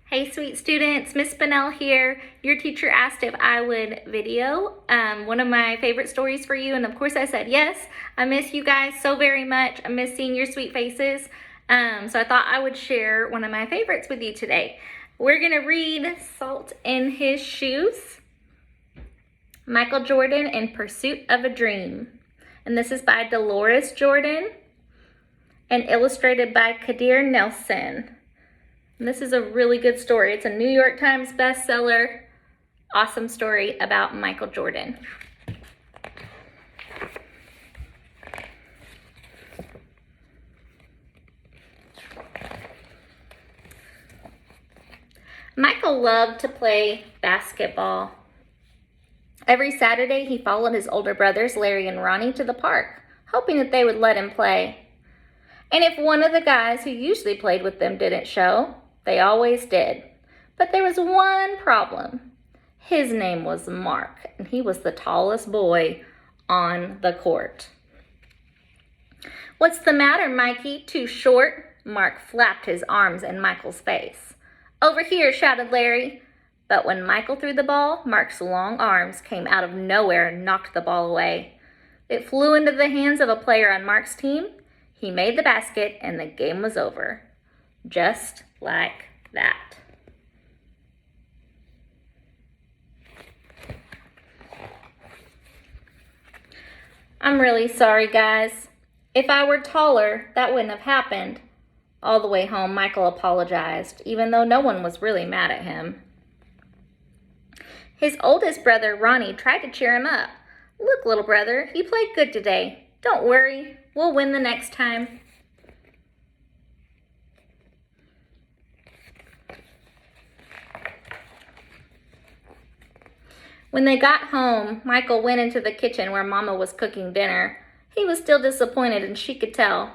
Hey sweet students, Miss Bunnell here. Your teacher asked if I would video one of my favorite stories for you, and of course I said yes. I miss you guys so very much. I miss seeing your sweet faces. So I thought I would share one of my favorites with you today. We're gonna read Salt in His Shoes, Michael Jordan in Pursuit of a Dream. And this is by Dolores Jordan and illustrated by Kadir Nelson. And this is a really good story. It's a New York Times bestseller. Awesome story about Michael Jordan. Michael loved to play basketball. Every Saturday, he followed his older brothers, Larry and Ronnie, to the park, hoping that they would let him play. And if one of the guys who usually played with them didn't show, they always did. But there was one problem. His name was Mark, and he was the tallest boy on the court. "What's the matter, Mikey? Too short?" Mark flapped his arms in Michael's face. "Over here," shouted Larry. But when Michael threw the ball, Mark's long arms came out of nowhere and knocked the ball away. It flew into the hands of a player on Mark's team. He made the basket, and the game was over. Just like that. I'm really sorry, guys. If I were taller, that wouldn't have happened. All the way home, Michael apologized, even though no one was really mad at him. His oldest brother, Ronnie, tried to cheer him up. "Look, little brother, you played good today. Don't worry, we'll win the next time." When they got home, Michael went into the kitchen where Mama was cooking dinner. He was still disappointed, and she could tell.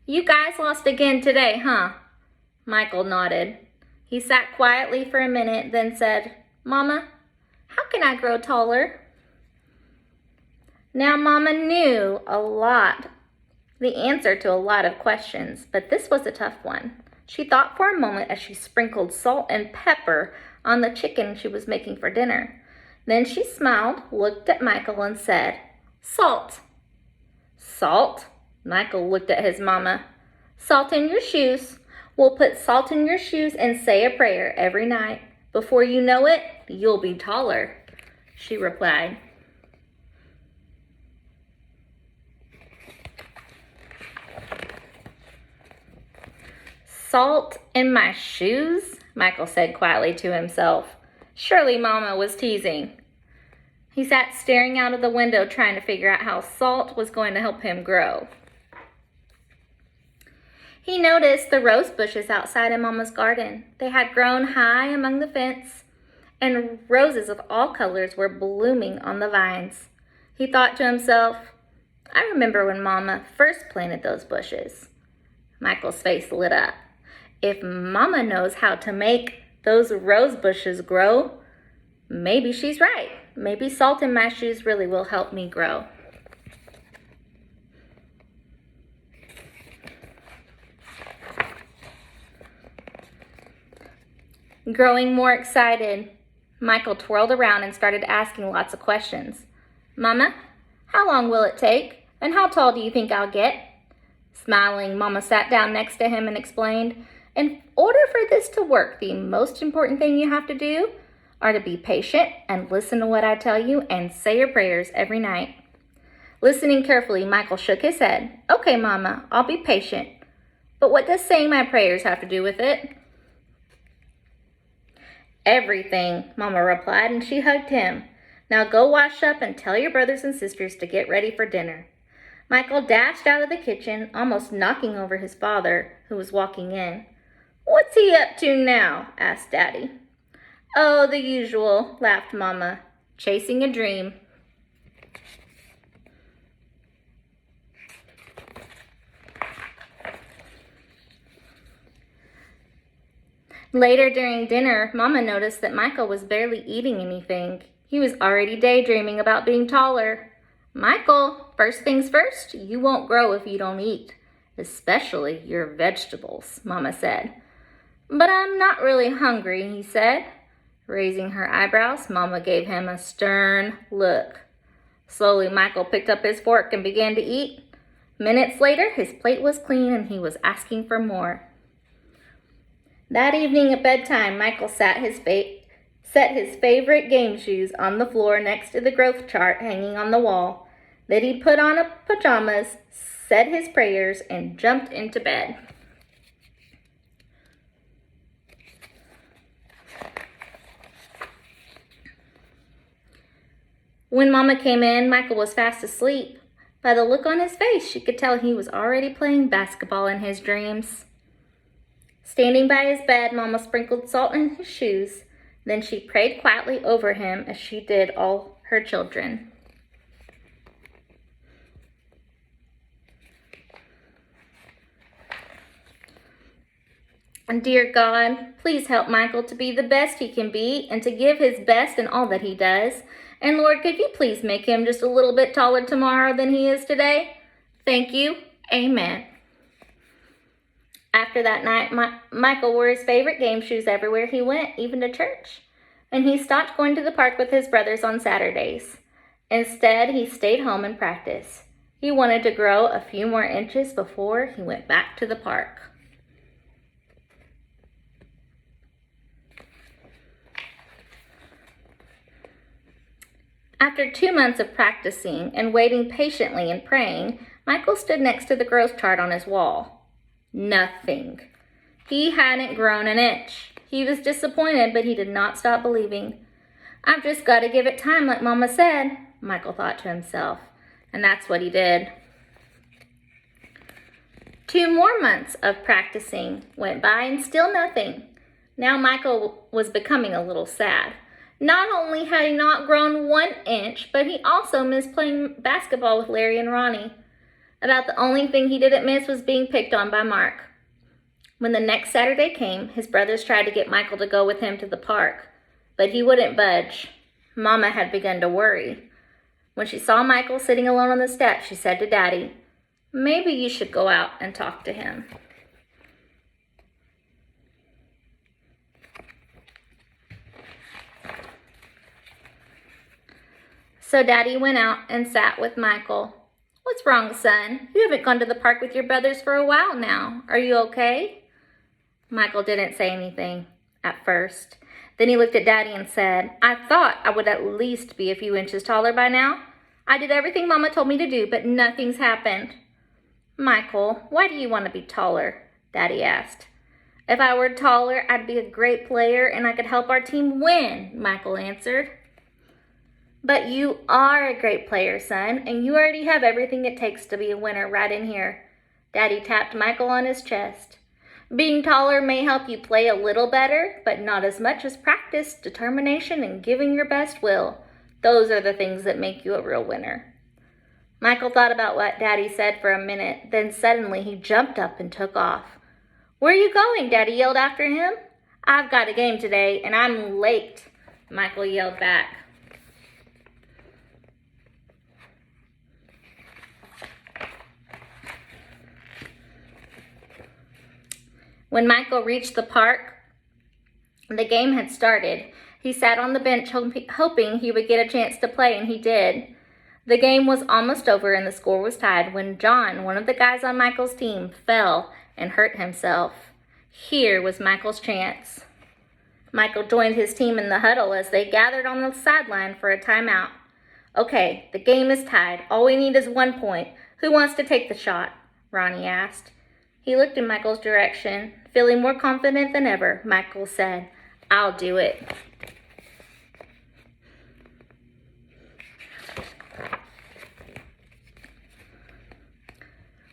"You guys lost again today, huh?" Michael nodded. He sat quietly for a minute, then said, "Mama, how can I grow taller?" Now, Mama knew the answer to a lot of questions, but this was a tough one. She thought for a moment as she sprinkled salt and pepper on the chicken she was making for dinner. Then she smiled, looked at Michael, and said, "Salt." "Salt?" Michael looked at his mama. "Salt in your shoes. We'll put salt in your shoes and say a prayer every night. Before you know it, you'll be taller," she replied. "Salt in my shoes?" Michael said quietly to himself. Surely Mama was teasing. He sat staring out of the window trying to figure out how salt was going to help him grow. He noticed the rose bushes outside in Mama's garden. They had grown high among the fence, and roses of all colors were blooming on the vines. He thought to himself, "I remember when Mama first planted those bushes." Michael's face lit up. If Mama knows how to make those rose bushes grow, maybe she's right. Maybe salt in my shoes really will help me grow. Growing more excited, Michael twirled around and started asking lots of questions. "Mama, how long will it take? And how tall do you think I'll get?" Smiling, Mama sat down next to him and explained, "In order for this to work, the most important thing you have to do are to be patient and listen to what I tell you and say your prayers every night." Listening carefully, Michael shook his head. "Okay, Mama, I'll be patient. But what does saying my prayers have to do with it?" "Everything," Mama replied, and she hugged him. "Now go wash up and tell your brothers and sisters to get ready for dinner." Michael dashed out of the kitchen, almost knocking over his father, who was walking in. "What's he up to now?" asked Daddy. "Oh, the usual," laughed Mama. "Chasing a dream." Later during dinner, Mama noticed that Michael was barely eating anything. He was already daydreaming about being taller. "Michael, first things first, you won't grow if you don't eat, especially your vegetables," Mama said. "But I'm not really hungry," he said. Raising her eyebrows, Mama gave him a stern look. Slowly, Michael picked up his fork and began to eat. Minutes later, his plate was clean and he was asking for more. That evening at bedtime, Michael set his favorite game shoes on the floor next to the growth chart hanging on the wall. Then he put on pajamas, said his prayers, and jumped into bed. When Mama came in, Michael was fast asleep. By the look on his face, she could tell he was already playing basketball in his dreams. Standing by his bed, Mama sprinkled salt in his shoes. Then she prayed quietly over him as she did all her children. Dear God, please help Michael to be the best he can be and to give his best in all that he does. And Lord, could you please make him just a little bit taller tomorrow than he is today? Thank you. Amen. After that night, Michael wore his favorite game shoes everywhere he went, even to church. And he stopped going to the park with his brothers on Saturdays. Instead, he stayed home and practiced. He wanted to grow a few more inches before he went back to the park. After 2 months of practicing and waiting patiently and praying, Michael stood next to the growth chart on his wall. Nothing. He hadn't grown an inch. He was disappointed, but he did not stop believing. "I've just got to give it time like Mama said," Michael thought to himself. And that's what he did. 2 more months of practicing went by and still nothing. Now Michael was becoming a little sad. Not only had he not grown 1 inch, but he also missed playing basketball with Larry and Ronnie. About the only thing he didn't miss was being picked on by Mark. When the next Saturday came, his brothers tried to get Michael to go with him to the park, but he wouldn't budge. Mama had begun to worry. When she saw Michael sitting alone on the steps, she said to Daddy, "Maybe you should go out and talk to him." So Daddy went out and sat with Michael. "What's wrong, son? You haven't gone to the park with your brothers for a while now. Are you okay?" Michael didn't say anything at first. Then he looked at Daddy and said, "I thought I would at least be a few inches taller by now. I did everything Mama told me to do, but nothing's happened." "Michael, why do you want to be taller?" Daddy asked. "If I were taller, I'd be a great player and I could help our team win," Michael answered. "But you are a great player, son, and you already have everything it takes to be a winner right in here." Daddy tapped Michael on his chest. "Being taller may help you play a little better, but not as much as practice, determination, and giving your best will. Those are the things that make you a real winner." Michael thought about what Daddy said for a minute, then suddenly he jumped up and took off. "Where are you going?" Daddy yelled after him. "I've got a game today, and I'm late," Michael yelled back. When Michael reached the park, the game had started. He sat on the bench hoping he would get a chance to play, and he did. The game was almost over and the score was tied when John, one of the guys on Michael's team, fell and hurt himself. Here was Michael's chance. Michael joined his team in the huddle as they gathered on the sideline for a timeout. "Okay, the game is tied. All we need is 1 point. Who wants to take the shot?" Ronnie asked. He looked in Michael's direction. Feeling more confident than ever, Michael said, "I'll do it."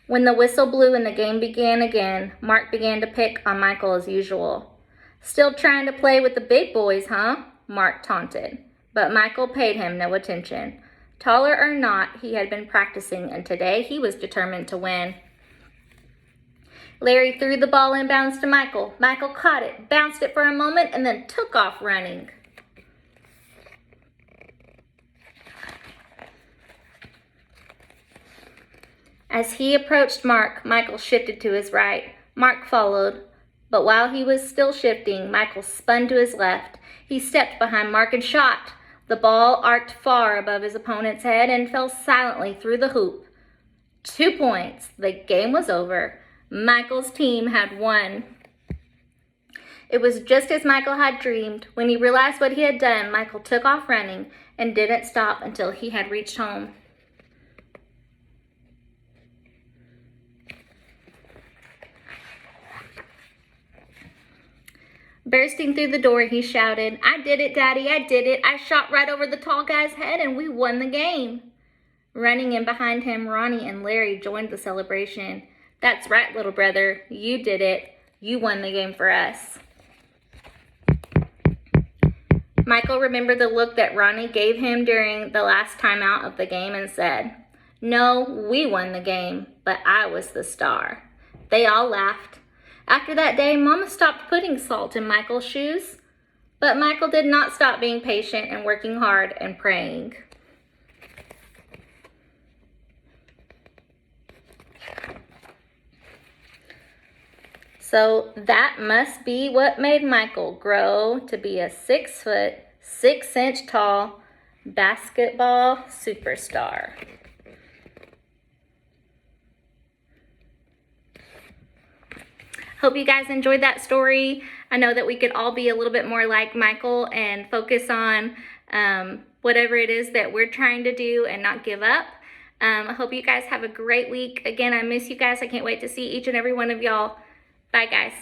When the whistle blew and the game began again, Mark began to pick on Michael as usual. "Still trying to play with the big boys, huh?" Mark taunted. But Michael paid him no attention. Taller or not, he had been practicing, and today he was determined to win. Larry threw the ball inbounds to Michael. Michael caught it, bounced it for a moment, and then took off running. As he approached Mark, Michael shifted to his right. Mark followed, But while he was still shifting, Michael spun to his left. He stepped behind Mark and shot. The ball arced far above his opponent's head and fell silently through the hoop. 2 points. The game was over. Michael's team had won. It was just as Michael had dreamed. When he realized what he had done, Michael took off running and didn't stop until he had reached home. Bursting through the door, he shouted, "I did it, Daddy, I did it. I shot right over the tall guy's head and we won the game." Running in behind him, Ronnie and Larry joined the celebration. "That's right, little brother. You did it. You won the game for us." Michael remembered the look that Ronnie gave him during the last timeout of the game and said, "No, we won the game, but I was the star." They all laughed. After that day, Mama stopped putting salt in Michael's shoes. But Michael did not stop being patient and working hard and praying. So that must be what made Michael grow to be a 6 foot, 6 inch tall basketball superstar. Hope you guys enjoyed that story. I know that we could all be a little bit more like Michael and focus on whatever it is that we're trying to do and not give up. I hope you guys have a great week. Again, I miss you guys. I can't wait to see each and every one of y'all. Bye, guys.